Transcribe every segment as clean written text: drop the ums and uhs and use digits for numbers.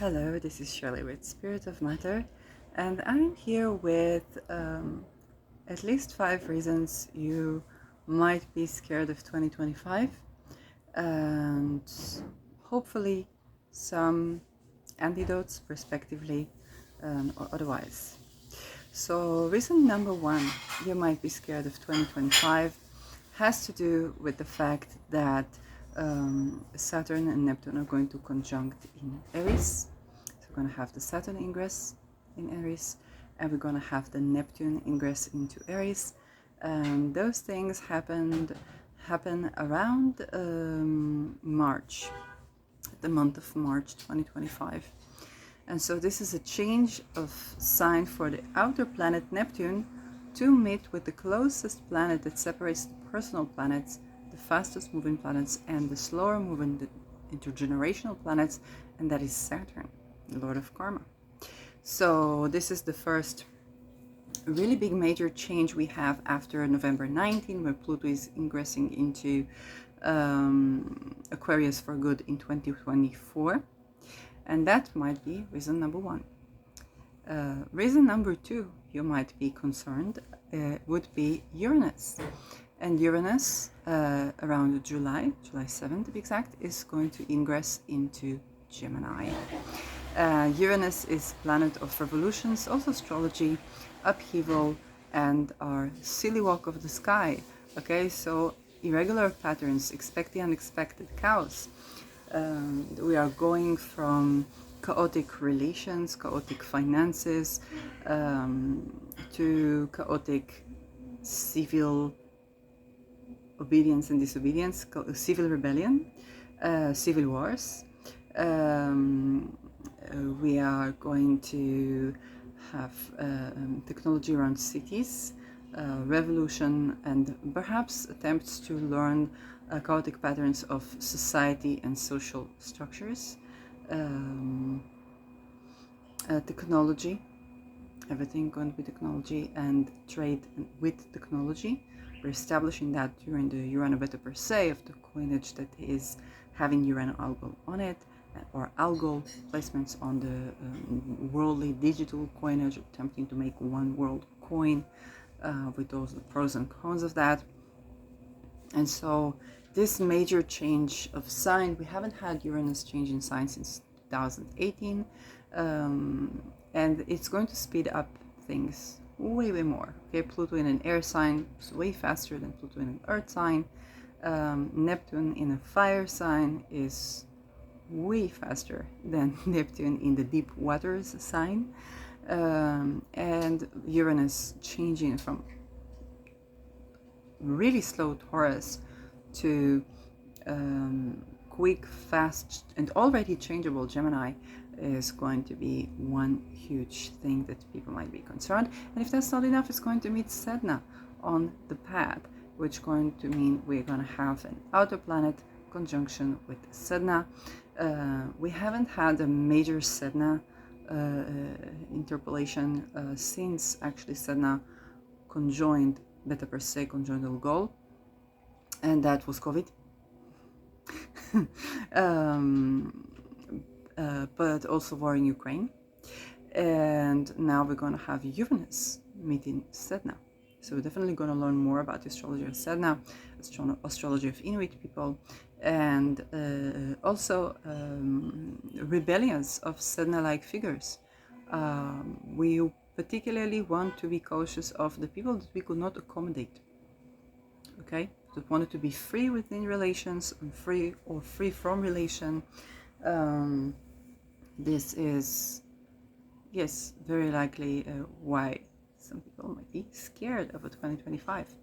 Hello, this is Shirley with Spirit of Matter, and I'm here with at least 5 reasons you might be scared of 2025, and hopefully some antidotes, respectively, or otherwise. So, reason number one you might be scared of 2025 has to do with the fact that Saturn and Neptune are going to conjunct in Aries. So we're going to have the Saturn ingress in Aries, and we're going to have the Neptune ingress into Aries. And those things happen around March, the month of March 2025. And so this is a change of sign for the outer planet Neptune to meet with the closest planet that separates the personal planets, the fastest moving planets, and the slower moving, the intergenerational planets, and that is Saturn, the Lord of Karma. So this is the first really big major change we have after November 19, where Pluto is ingressing into Aquarius for good in 2024. And that might be reason number one. Reason number two you might be concerned would be Uranus. And Uranus, around July 7th to be exact, is going to ingress into Gemini. Uranus is planet of revolutions, also astrology, upheaval, and our silly walk of the sky. Okay, so irregular patterns, expect the unexpected, chaos. We are going from chaotic relations, chaotic finances, to chaotic civil obedience and disobedience, civil rebellion, civil wars. We are going to have technology around cities, revolution, and perhaps attempts to learn chaotic patterns of society and social structures, technology, everything going to be technology, and trade with technology. We're establishing that during the Urano Beta per se of the coinage that is having Urano algol on it, or algol placements on the worldly digital coinage, attempting to make one world coin with those pros and cons of that. And so this major change of sign, we haven't had Uranus change in sign since 2018, and it's going to speed up things way more. Okay, Pluto in an air sign is way faster than Pluto in an earth sign. Neptune in a fire sign is way faster than Neptune in the deep waters sign, and Uranus changing from really slow Taurus to quick, fast, and already changeable Gemini is going to be one huge thing that people might be concerned. And if that's not enough, it's going to meet Sedna on the path, which is going to mean we're going to have an outer planet conjunction with Sedna. We haven't had a major Sedna interpolation since actually Sedna conjoined Beta per se, conjoined Algol, and that was COVID. But also war in Ukraine. And now we're going to have Uranus meeting Sedna. So we're definitely going to learn more about the astrology of Sedna, astrology of Inuit people, and also rebellions of Sedna-like figures. We particularly want to be cautious of the people that we could not accommodate. Okay, that wanted to be free within relations and free from relation. This is, yes, very likely why some people might be scared of a 2025.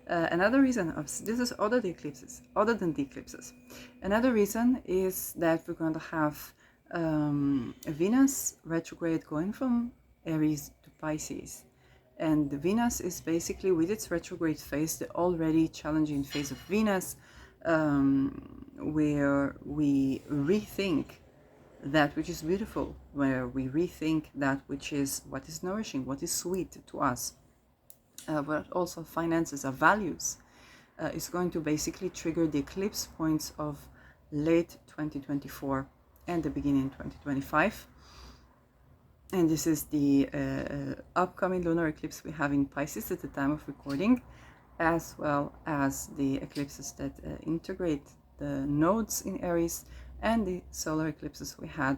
Another reason of this is other than the eclipses. Another reason is that we're going to have Venus retrograde going from Aries to Pisces. And the Venus is basically, with its retrograde phase, the already challenging phase of Venus, where we rethink that which is beautiful, where we rethink that which is what is nourishing, what is sweet to us, but also finances, our values, is going to basically trigger the eclipse points of late 2024 and the beginning 2025. And this is the upcoming lunar eclipse we have in Pisces at the time of recording, as well as the eclipses that integrate the nodes in Aries, and the solar eclipses we had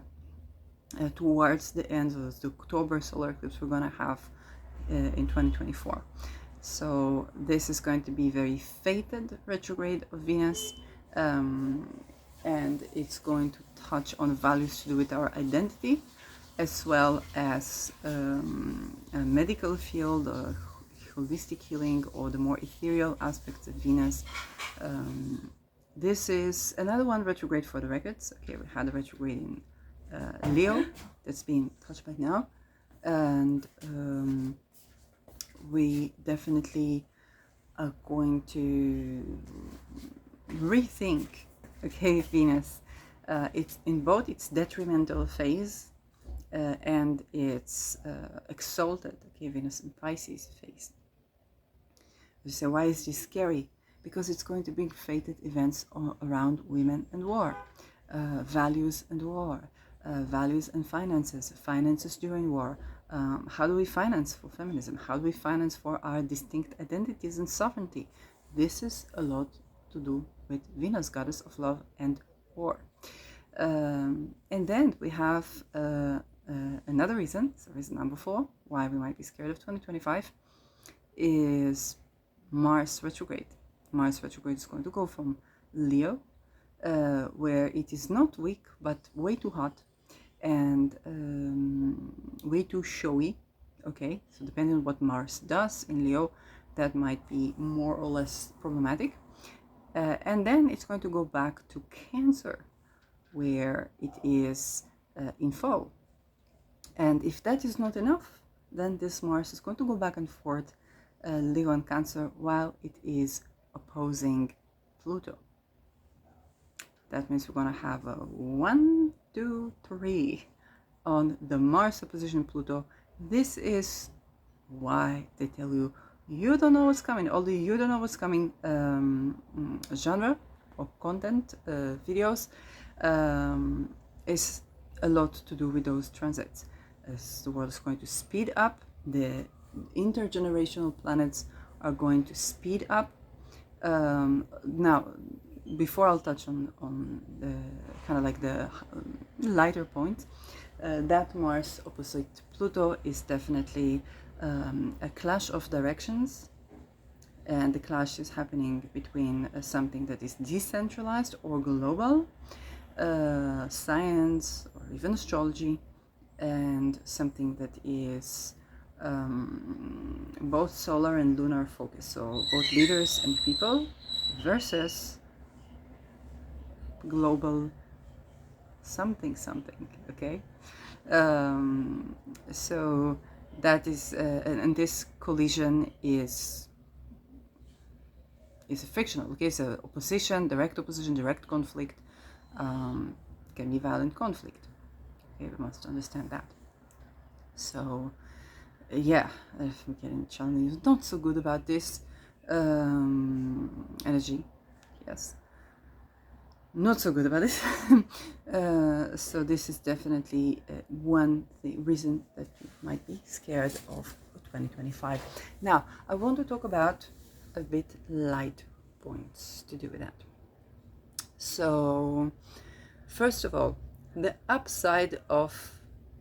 towards the end of the October solar eclipse we're going to have in 2024. So this is going to be very fated retrograde of Venus, and it's going to touch on values to do with our identity, as well as a medical field, holistic healing, or the more ethereal aspects of Venus. This is another one retrograde for the records. Okay, we had a retrograde in Leo that's being touched by now, and we definitely are going to rethink, okay, Venus. It's in both its detrimental phase and its exalted, okay, Venus in Pisces phase. You say, why is this scary? Because it's going to bring fated events around women and war, values and war, values and finances, finances during war. How do we finance for feminism? How do we finance for our distinct identities and sovereignty? This is a lot to do with Venus, goddess of love and war. And then we have another reason, so reason number 4, why we might be scared of 2025, is Mars retrograde. Mars retrograde is going to go from Leo, where it is not weak, but way too hot and way too showy. Okay, so depending on what Mars does in Leo, that might be more or less problematic. And then it's going to go back to Cancer, where it is in fall. And if that is not enough, then this Mars is going to go back and forth, Leo and Cancer, while it is opposing Pluto. That means we're going to have a 1, 2, 3 on the Mars opposition Pluto. This is why they tell you, you don't know what's coming. Although you don't know what's coming, genre or content, videos, is a lot to do with those transits. As the world is going to speed up, the intergenerational planets are going to speed up. Now, before I'll touch on the kind of like the lighter point, that Mars opposite Pluto is definitely a clash of directions, and the clash is happening between something that is decentralized or global, science or even astrology, and something that is both solar and lunar focus, so both leaders and people versus global something, okay? So that is, and this collision is a fictional, okay? So opposition, direct conflict, can be violent conflict. Okay, we must understand that. So yeah, if I'm getting challenging, not so good about this energy. Yes, not so good about it. So this is definitely one reason that you might be scared of 2025. Now, I want to talk about a bit light points to do with that. So, first of all, the upside of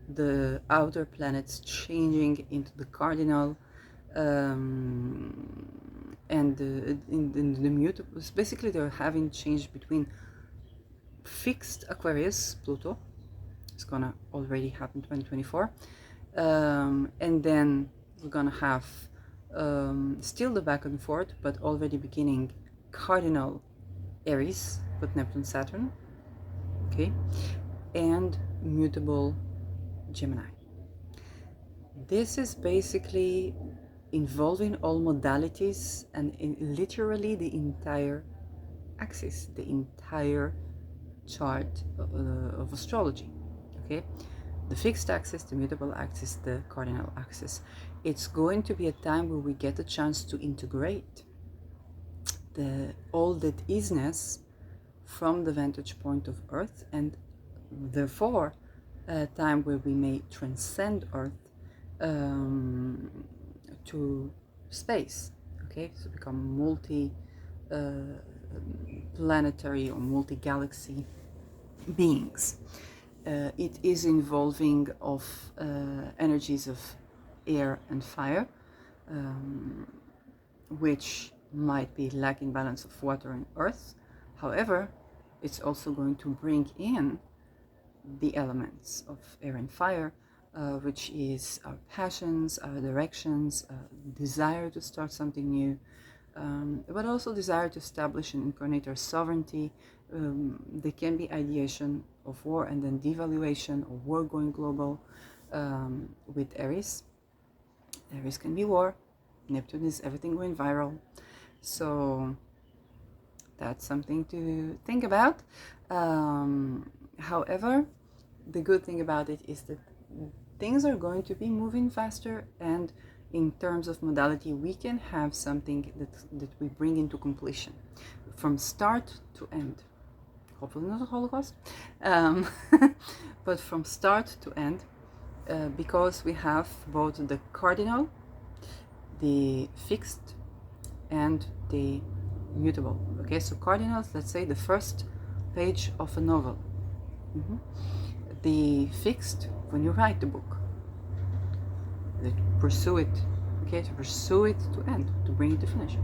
the outer planets changing into the cardinal and in the mutables. Basically, they're having changed between fixed Aquarius, Pluto, it's gonna already happen 2024, and then we're gonna have still the back and forth, but already beginning cardinal Aries with Neptune, Saturn, okay, and mutable Gemini. This is basically involving all modalities and literally the entire axis, the entire chart of astrology, okay? The fixed axis, the mutable axis, the cardinal axis. It's going to be a time where we get a chance to integrate all that isness from the vantage point of Earth and therefore a time where we may transcend Earth to space, okay, so become planetary or multi-galaxy beings. It is involving of energies of air and fire, which might be lacking balance of water and earth. However, it's also going to bring in the elements of air and fire, which is our passions, our directions, desire to start something new, but also desire to establish and incarnate our sovereignty. There can be ideation of war and then devaluation or war going global with Aries. Aries can be war. Neptune is everything going viral. So that's something to think about. However, the good thing about it is that things are going to be moving faster, and in terms of modality, we can have something that we bring into completion from start to end. Hopefully not a Holocaust, but from start to end, because we have both the cardinal, the fixed, and the mutable. Okay, so cardinals, let's say the first page of a novel. The fixed, when you write the book, to pursue it, okay, to pursue it to end, to bring it to finish.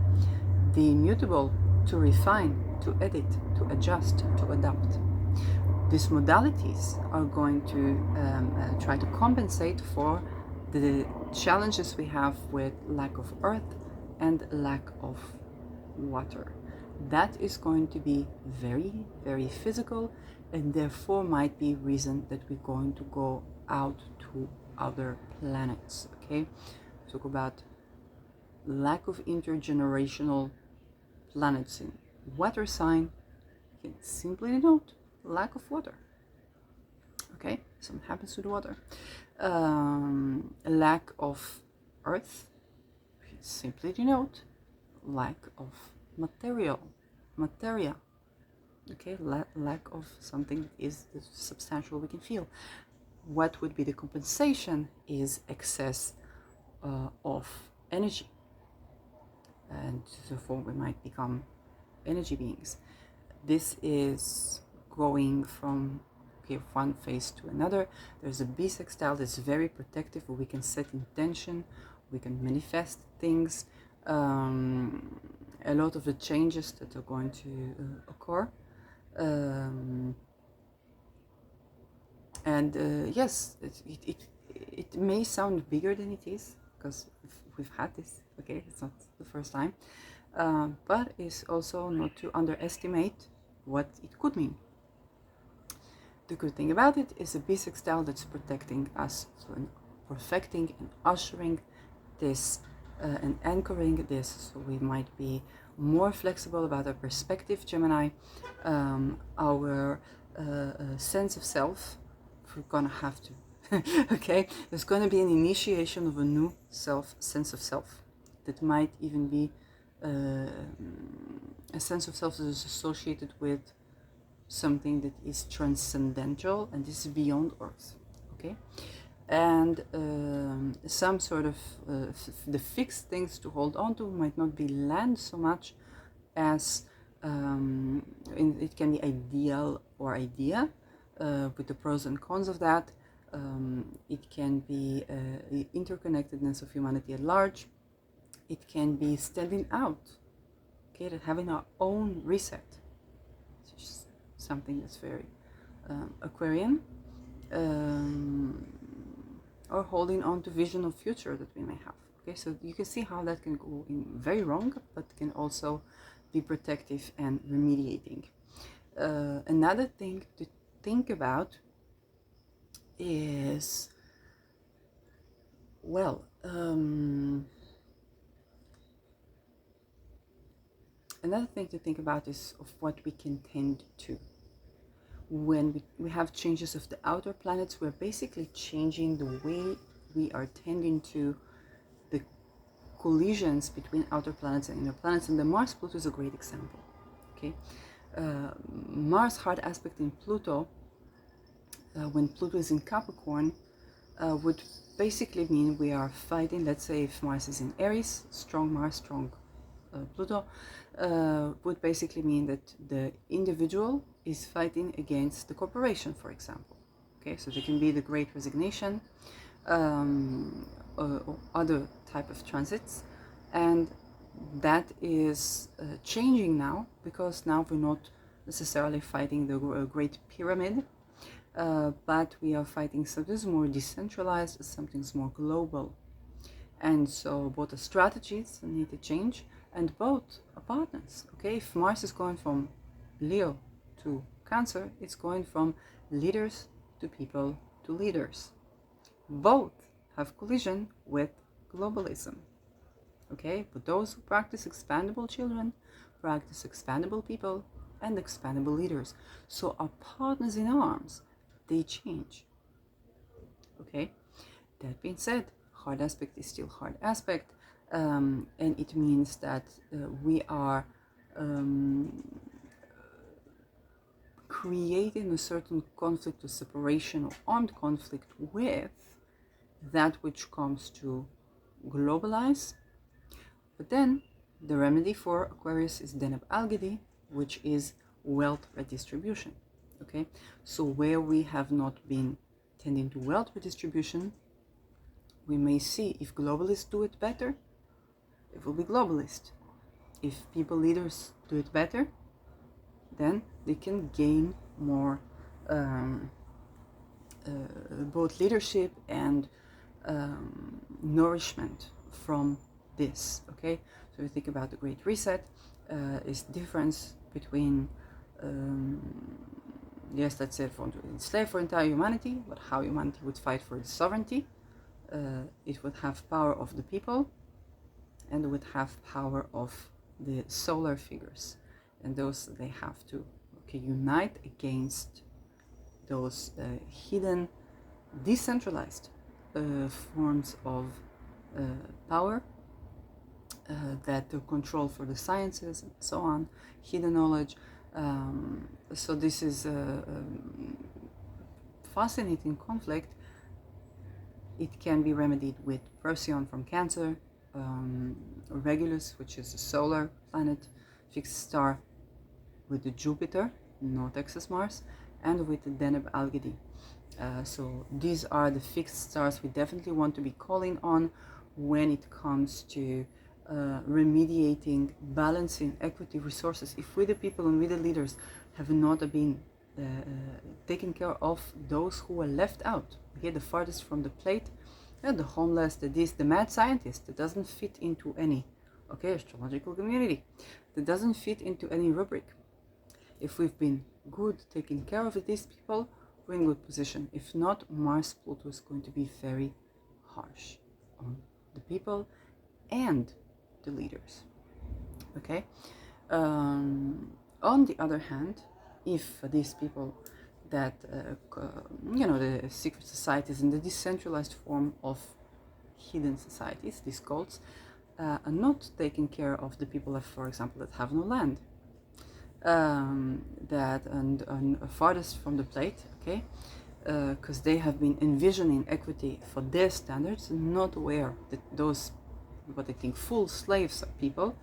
The mutable, to refine, to edit, to adjust, to adapt. These modalities are going to try to compensate for the challenges we have with lack of earth and lack of water. That is going to be very, very physical, and therefore might be reason that we're going to go out to other planets. Okay, talk about lack of intergenerational planets in water sign can simply denote lack of water. Okay, something happens to the water. Lack of earth simply denote lack of materia. Okay, lack of something that is substantial we can feel. What would be the compensation is excess of energy, and therefore we might become energy beings. This is going from one phase to another. There's a bisextile that's very protective, where we can set intention, we can manifest things. A lot of the changes that are going to occur. Yes, it may sound bigger than it is, because we've had this, okay, it's not the first time, but it's also not to underestimate what it could mean. The good thing about it is a bisextile that's protecting us, so perfecting and ushering this and anchoring this, so we might be more flexible about our perspective, Gemini, our sense of self. We're gonna have to okay, there's gonna be an initiation of a new sense of self that might even be a sense of self that is associated with something that is transcendental, and this is beyond earth. Okay, and some sort of the fixed things to hold on to might not be land so much as it can be ideal or idea, with the pros and cons of that. It can be the interconnectedness of humanity at large. It can be standing out, okay, that having our own reset, which is something that's very Aquarian, or holding on to vision of future that we may have. Okay, so you can see how that can go in very wrong, but can also be protective and remediating. Another thing to think about is, well, another thing to think about is of what we can tend to. When we have changes of the outer planets, we're basically changing the way we are tending to the collisions between outer planets and inner planets, and the Mars-Pluto is a great example. Okay, Mars hard aspect in Pluto when Pluto is in Capricorn, would basically mean we are fighting. Let's say if Mars is in Aries, strong Mars, strong Pluto, would basically mean that the individual is fighting against the corporation, for example. Okay, so there can be the Great Resignation, or other type of transits, and that is changing now, because now we're not necessarily fighting the Great Pyramid, but we are fighting something more decentralized, something more global. And so both the strategies need to change, and both are partners. Okay, if Mars is going from Leo to Cancer, it's going from leaders to people to leaders. Both have collision with globalism. Okay, but those who practice expandable children practice expandable people and expandable leaders. So our partners in arms, they change. Okay, that being said, hard aspect is still hard aspect, and it means that we are creating a certain conflict or separation or armed conflict with that which comes to globalize. But then the remedy for Aquarius is Deneb Algedy, which is wealth redistribution. Okay, so where we have not been tending to wealth redistribution, we may see if globalists do it better, it will be globalist. If people leaders do it better, then they can gain more both leadership and nourishment from this. Okay, so we think about the Great Reset, is difference between yes, let's say for enslave for entire humanity, but how humanity would fight for its sovereignty. It would have power of the people, and it would have power of the solar figures, and those they have to unite against those hidden, decentralized forms of power that control for the sciences and so on, hidden knowledge. So this is a fascinating conflict. It can be remedied with Procyon from Cancer, Regulus, which is a solar planet, fixed star with the Jupiter, not excess Mars, and with the Deneb Algedy. So these are the fixed stars we definitely want to be calling on when it comes to remediating, balancing equity resources. If we the people and we the leaders have not been taking care of those who are left out, okay, the farthest from the plate, the homeless, the mad scientist that doesn't fit into any astrological community, that doesn't fit into any rubric. If we've been good taking care of these people, we're in good position. If not, Mars Pluto is going to be very harsh on the people and the leaders. Okay. On the other hand, if these people that the secret societies and the decentralized form of hidden societies, these cults, are not taking care of the people that, for example, that have no land, that and farthest from the plate, okay, because they have been envisioning equity for their standards, not aware that those what they think full slaves are people,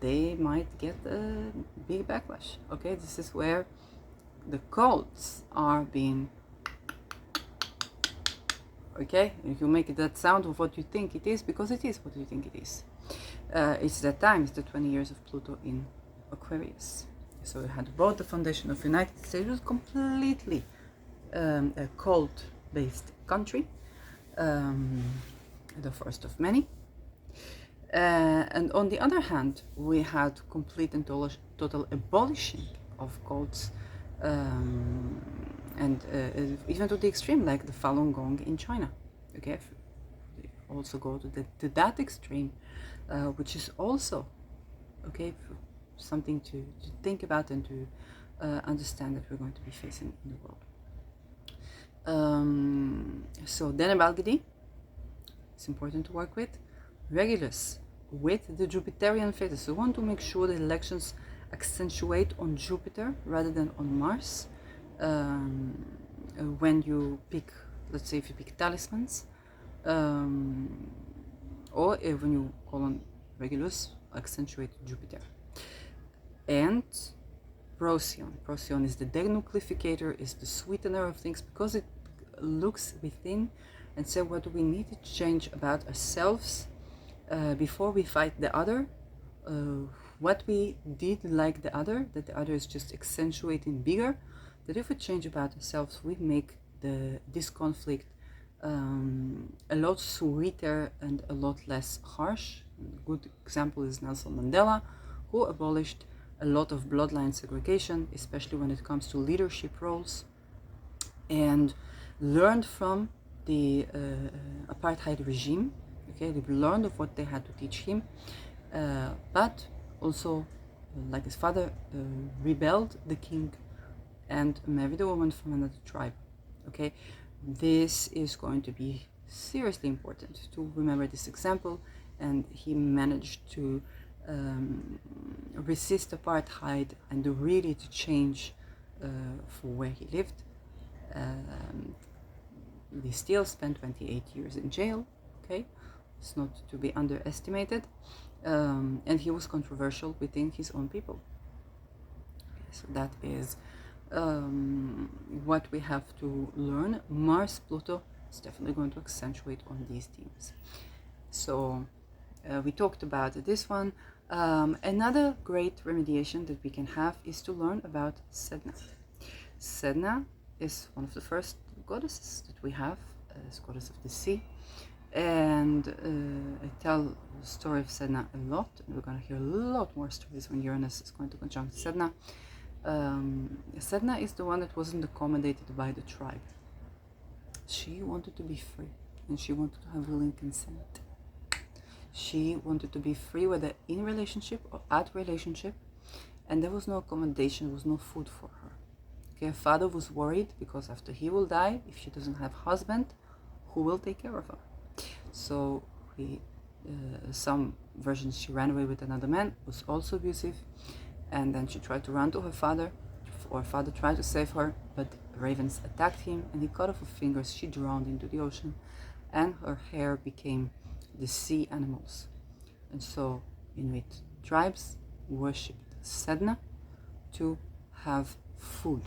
they might get a big backlash. Okay, this is where the cults are being, okay, if you make that sound of what you think it is, because it is what you think it is. It's that time, it's the 20 years of Pluto in Aquarius. So we had both the foundation of United States, was completely a cult-based country, the first of many. And on the other hand, we had complete and total abolishing of cults, and even to the extreme, like the Falun Gong in China. Okay, also go to that extreme, which is also something to think about and to understand that we're going to be facing in the world. So Deneb Algedy, it's important to work with. Regulus with the Jupiterian phases. So we want to make sure the elections accentuate on Jupiter rather than on Mars. when you pick, let's say if you pick talismans, or when you call on Regulus, accentuate Jupiter. And Procyon. Procyon is the denucleificator, is the sweetener of things, because it looks within and says what do we need to change about ourselves before we fight the other, what we did like the other, that the other is just accentuating bigger, that if we change about ourselves, we make this conflict a lot sweeter and a lot less harsh. A good example is Nelson Mandela, who abolished a lot of bloodline segregation, especially when it comes to leadership roles, and learned from the apartheid regime. Okay, they learned of what they had to teach him, but also, like his father, rebelled the king and married a woman from another tribe. Okay, this is going to be seriously important to remember this example, and he managed to resist apartheid and really to change for where he lived. He still spent 28 years in jail. Okay, it's not to be underestimated, and he was controversial within his own people. Okay, so that is what we have to learn. Mars Pluto is definitely going to accentuate on these themes. So we talked about this one. Another great remediation that we can have is to learn about Sedna. Sedna is one of the first goddesses that we have, as goddess of the sea. And I tell the story of Sedna a lot, and we're going to hear a lot more stories when Uranus is going to conjunct Sedna. Sedna is the one that wasn't accommodated by the tribe. She wanted to be free, and she wanted to have willing consent. She wanted to be free, whether in relationship or out relationship, and there was no accommodation, there was no food for her. Okay, her father was worried because after he will die, if she doesn't have a husband, who will take care of her? So some versions she ran away with another man, was also abusive, and then she tried to run to her father, or her father tried to save her, but ravens attacked him and he cut off her fingers. She drowned into the ocean, and her hair became the sea animals. And so Inuit tribes worshipped Sedna to have food.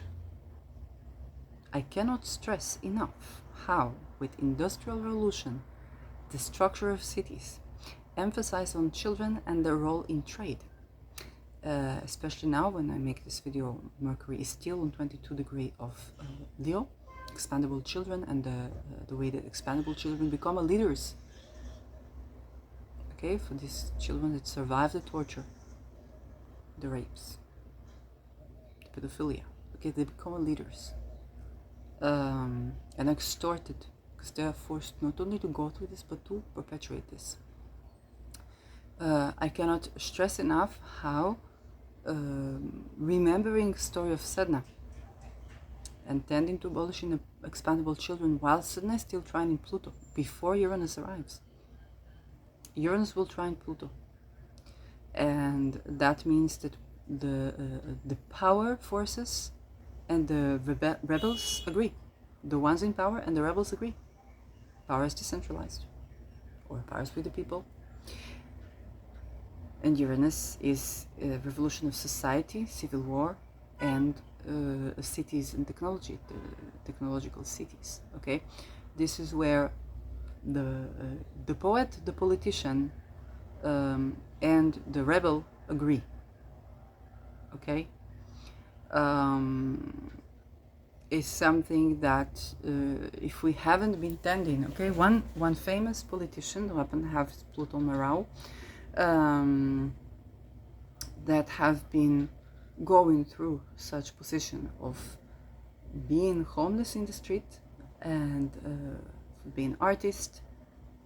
I cannot stress enough how, with Industrial Revolution, the structure of cities, emphasize on children and their role in trade. Especially now when I make this video, Mercury is still on 22 degrees of Leo, expandable children, and the way that expandable children become leaders. Okay, for these children that survive the torture, the rapes, the pedophilia. Okay, they become leaders. And extorted, because they are forced not only to go through this but to perpetuate this. I cannot stress enough how remembering the story of Sedna and tending to abolishing expandable children while Sedna is still trying in Pluto before Uranus arrives. Uranus will try in Pluto, and that means that the power forces and the rebels agree. The ones in power and the rebels agree. Power is decentralized, or power is with the people. And Uranus is a revolution of society, civil war, and cities and technology, technological cities. Okay, this is where the poet, the politician, and the rebel agree. Okay. Is something that if we haven't been tending, okay, one famous politician who happened to have Pluto Marau, that have been going through such position of being homeless in the street and being artist,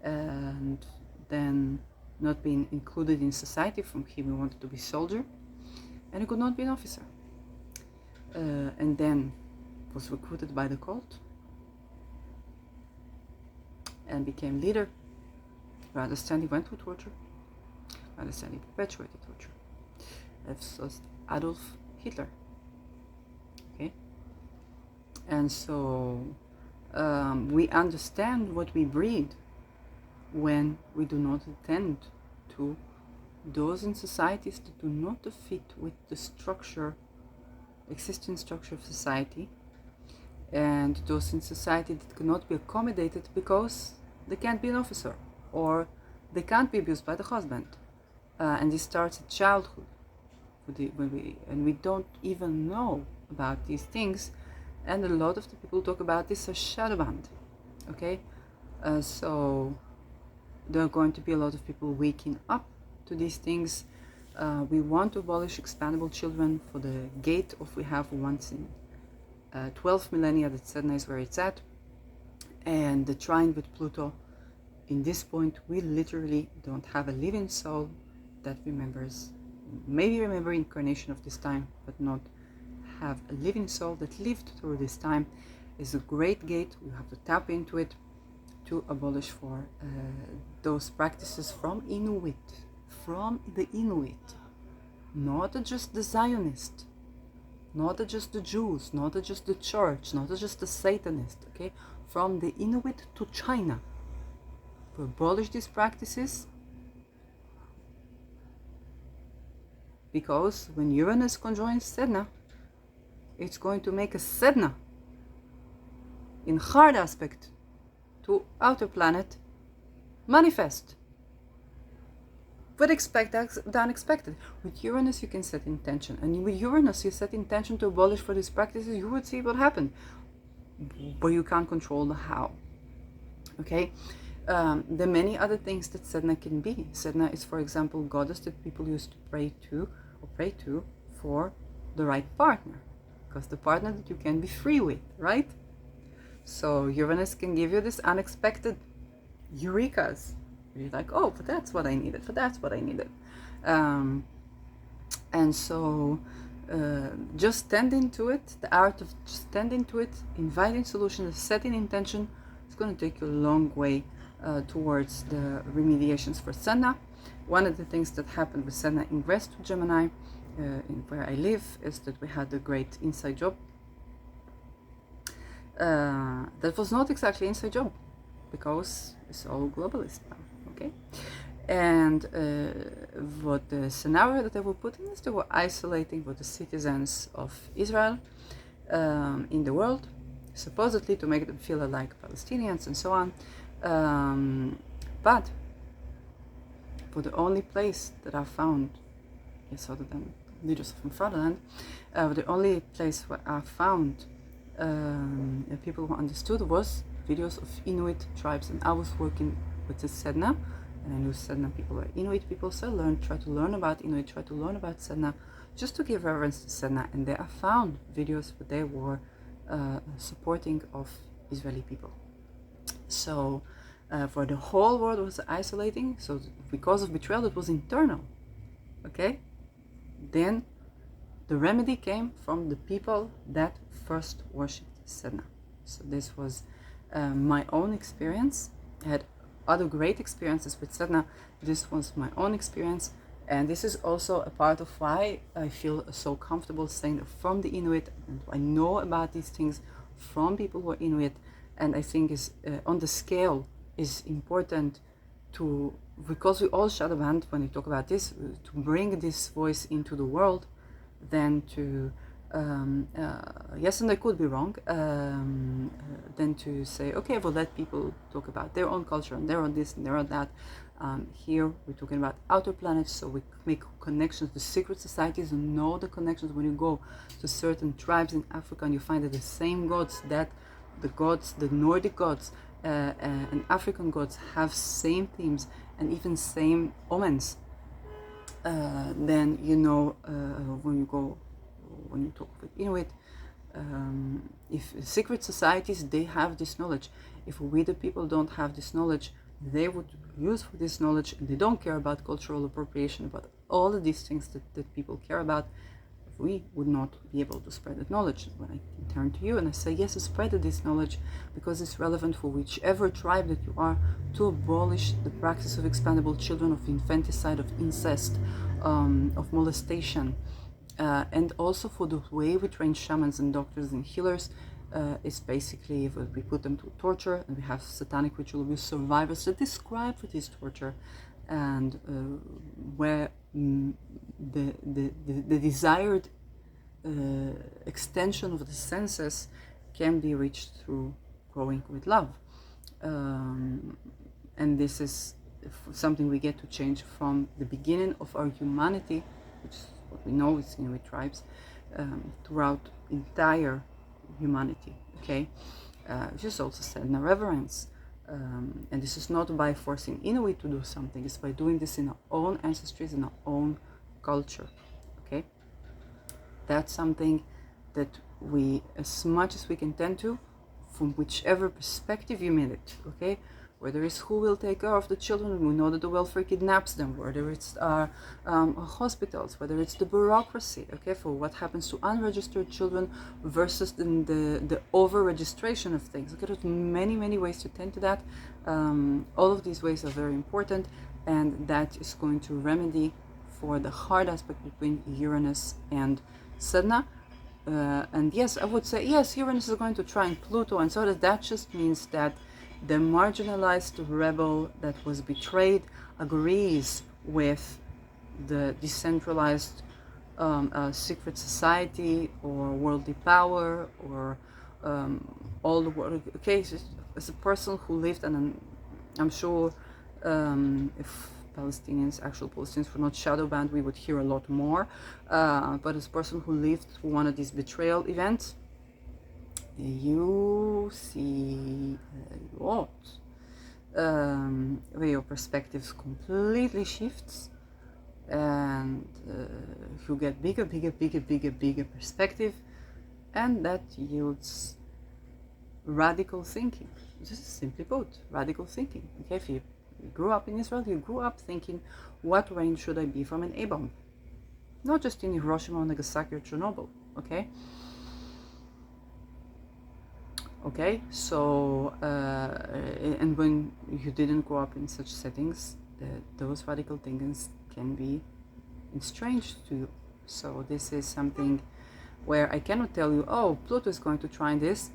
and then not being included in society. From him, he wanted to be soldier, and he could not be an officer, and then was recruited by the cult and became leader. I understand he went through torture. I understand he perpetuated torture. That's Adolf Hitler. Okay, And so we understand what we breed when we do not attend to those in societies that do not fit with the existing structure of society, and those in society that cannot be accommodated because they can't be an officer or they can't be abused by the husband. And this starts at childhood, and we don't even know about these things, and a lot of the people who talk about this are shadow banned. Okay, so there are going to be a lot of people waking up to these things. We want to abolish expandable children for the gate of we have once in 12 millennia that Sedna is where it's at, and the trine with Pluto. In this point, we literally don't have a living soul that remembers, maybe remember incarnation of this time, but not have a living soul that lived through this time. Is a great gate. We have to tap into it to abolish for those practices from the Inuit, not just the Zionist, not just the Jews, not just the church, not just the Satanist, okay? From the Inuit to China, to abolish these practices, because when Uranus conjoins Sedna, it's going to make a Sedna in hard aspect to outer planet manifest. But expect the unexpected. With Uranus you can set intention, and with Uranus you set intention to abolish for these practices, you would see what happened, but you can't control the how. Okay, there are many other things that Sedna can be. Sedna is, for example, goddess that people used to pray to for the right partner, because the partner that you can be free with, right? So Uranus can give you this unexpected eurekas. You're like, oh, but that's what I needed, and so just tending to it, the art of just tending to it, inviting solutions, setting intention, it's going to take you a long way towards the remediations for Sedna. One of the things that happened with Sedna ingress to Gemini, in where I live, is that we had a great inside job. That was not exactly inside job, because it's all globalist now, okay? And what the scenario that they were putting is they were isolating what the citizens of Israel in the world, supposedly to make them feel like Palestinians and so on. But for the only place that I found, yes, other than leaders from fatherland, the only place where I found people who understood was videos of Inuit tribes, and I was working with the Sedna, and I knew Sedna people were Inuit people, so I tried to learn about Inuit, tried to learn about Sedna, just to give reverence to Sedna, and there I found videos where they were supporting of Israeli people. So for the whole world was isolating, so because of betrayal it was internal, okay? Then the remedy came from the people that first worshipped Sedna. So this was my own experience. I had other great experiences with Sedna. This was my own experience, and this is also a part of why I feel so comfortable saying that from the Inuit, and I know about these things from people who are Inuit, and I think is on the scale is important to, because we all shadow band when we talk about this, to bring this voice into the world, than to yes, and I could be wrong, than to say, okay, we'll let people talk about their own culture and their own this and their own that. Here we're talking about outer planets, so we make connections to secret societies and know the connections. When you go to certain tribes in Africa and you find that the same gods, that the Nordic gods and African gods have same themes and even same omens, then you know when you talk with Inuit, if secret societies, they have this knowledge. If we the people don't have this knowledge, they would use for this knowledge, and they don't care about cultural appropriation, about all of these things that people care about. We would not be able to spread that knowledge. When I turn to you and I say, yes, spread this knowledge, because it's relevant for whichever tribe that you are, to abolish the practice of expandable children, of infanticide, of incest, of molestation, and also for the way we train shamans and doctors and healers is basically we put them to torture, and we have satanic ritual abuse survivors that describe for this torture, and where the desired extension of the senses can be reached through growing with love. And this is something we get to change from the beginning of our humanity, which is what we know is Inuit tribes, throughout entire humanity, okay? Which is also said in a reverence. And this is not by forcing Inuit to do something, it's by doing this in our own ancestries, in our own culture, okay? That's something that we, as much as we can tend to, from whichever perspective you mean it, okay? Whether it's who will take care of the children, we know that the welfare kidnaps them, whether it's hospitals, whether it's the bureaucracy, okay, for what happens to unregistered children versus the over-registration of things. Okay, there's many ways to tend to that. All of these ways are very important, and that is going to remedy for the hard aspect between Uranus and Sedna. And yes, I would say, yes, Uranus is going to try in Pluto, and so that just means that the marginalized rebel that was betrayed agrees with the decentralized secret society or worldly power or all the world. Okay, as a person who lived, and I'm sure if actual Palestinians were not shadow banned, we would hear a lot more. But as a person who lived through one of these betrayal events, you see a lot where your perspectives completely shifts, and you get bigger perspective, and that yields radical thinking. This is simply put, radical thinking. Okay, if you grew up in Israel, you grew up thinking, what range should I be from an A-bomb? Not just in Hiroshima or Nagasaki or Chernobyl, okay? Okay, so, and when you didn't grow up in such settings, those radical thinkings can be strange to you. So this is something where I cannot tell you, oh, Pluto is going to try this.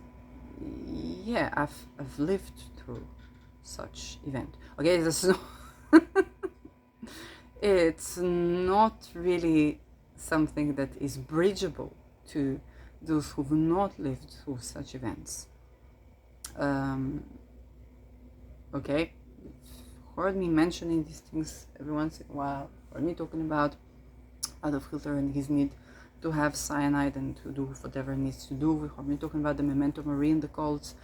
Yeah, I've lived through such event. Okay, this is it's not really something that is bridgeable to those who've not lived through such events. Okay, heard me mentioning these things every once in a while, heard me talking about Adolf Hitler and his need to have cyanide and to do whatever it needs to do. We heard me talking about the memento mori in the cults.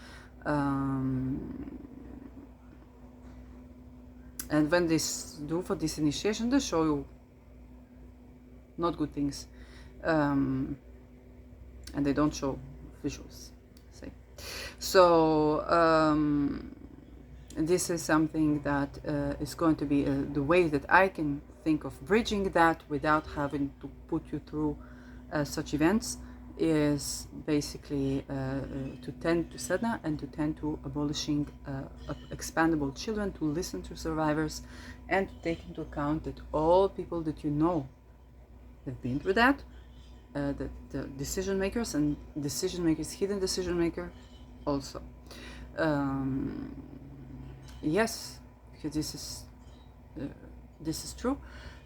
And when they do for this initiation, they show you not good things. And they don't show visuals. So this is something that is going to be the way that I can think of bridging that without having to put you through such events, is basically to tend to Sedna and to tend to abolishing expandable children, to listen to survivors, and to take into account that all people that you know have been through that, the decision makers and hidden decision maker also. Yes, because this is true,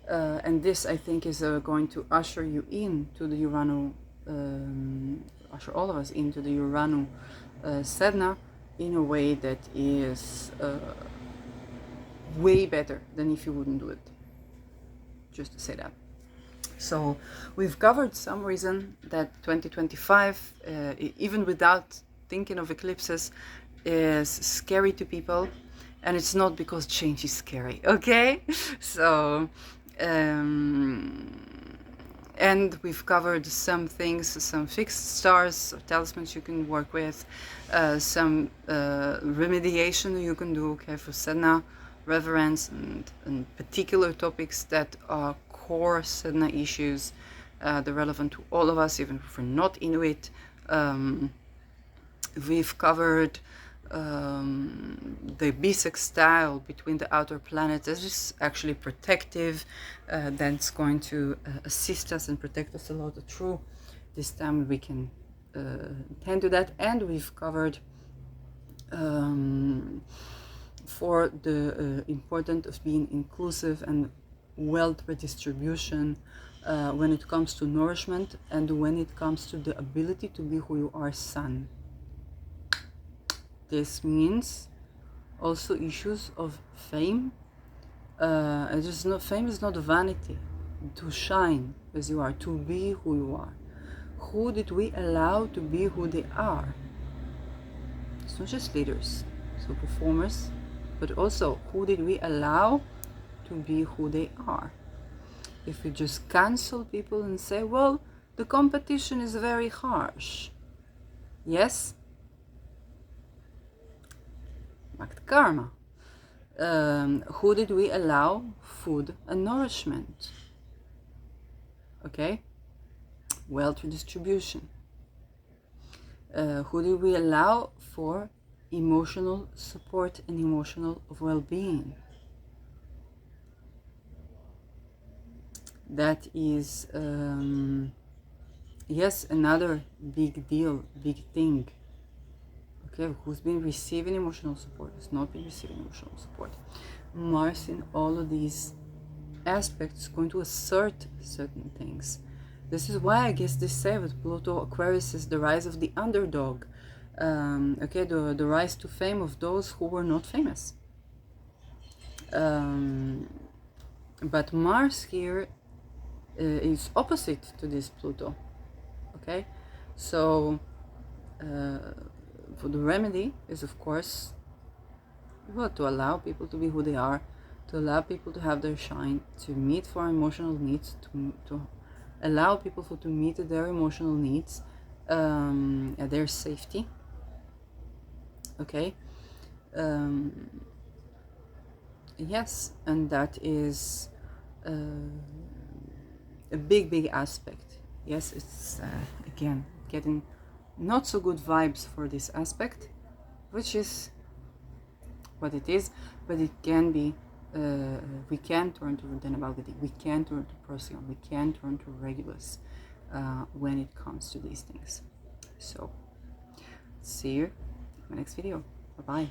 and this, I think, is going to usher you into the Uranu, usher all of us into the Uranu Sedna in a way that is way better than if you wouldn't do it. Just to say that. So we've covered some reason that 2025, even without thinking of eclipses, is scary to people, and it's not because change is scary, okay? So and we've covered some things, some fixed stars or talismans you can work with, some remediation you can do, okay, for Sedna, reverence, and particular topics that are core Sedna issues. They're relevant to all of us, even if we're not Inuit. We've covered the bisextile between the outer planets. This is actually protective. That's going to assist us and protect us a lot through this time. We can tend to that. And we've covered for the importance of being inclusive and wealth redistribution when it comes to nourishment and when it comes to the ability to be who you are, sun. This means also issues of fame. Fame is not vanity. To shine as you are, to be who you are. Who did we allow to be who they are? It's not just leaders, so performers, but also who did we allow to be who they are? If we just cancel people and say, well, the competition is very harsh. Yes? Act karma. Who did we allow food and nourishment? Okay? Wealth redistribution. Who did we allow for emotional support and emotional well-being? That is, yes, another big deal, big thing. Okay, who's been receiving emotional support, who's not been receiving emotional support. Mars in all of these aspects is going to assert certain things. This is why I guess they say with Pluto Aquarius is the rise of the underdog. Okay, the rise to fame of those who were not famous. But Mars here is opposite to this Pluto. Okay, so for the remedy is of course, well, to allow people to be who they are, to allow people to have their shine, to meet for emotional needs, to allow people to meet their emotional needs, their safety. Okay. Yes, and that is a big aspect. Yes, it's again getting not so good vibes for this aspect, which is what it is, but it can be, we can turn to Denabagadi, we can turn to Procyon, we can turn to Regulus when it comes to these things. So, see you in my next video. Bye-bye.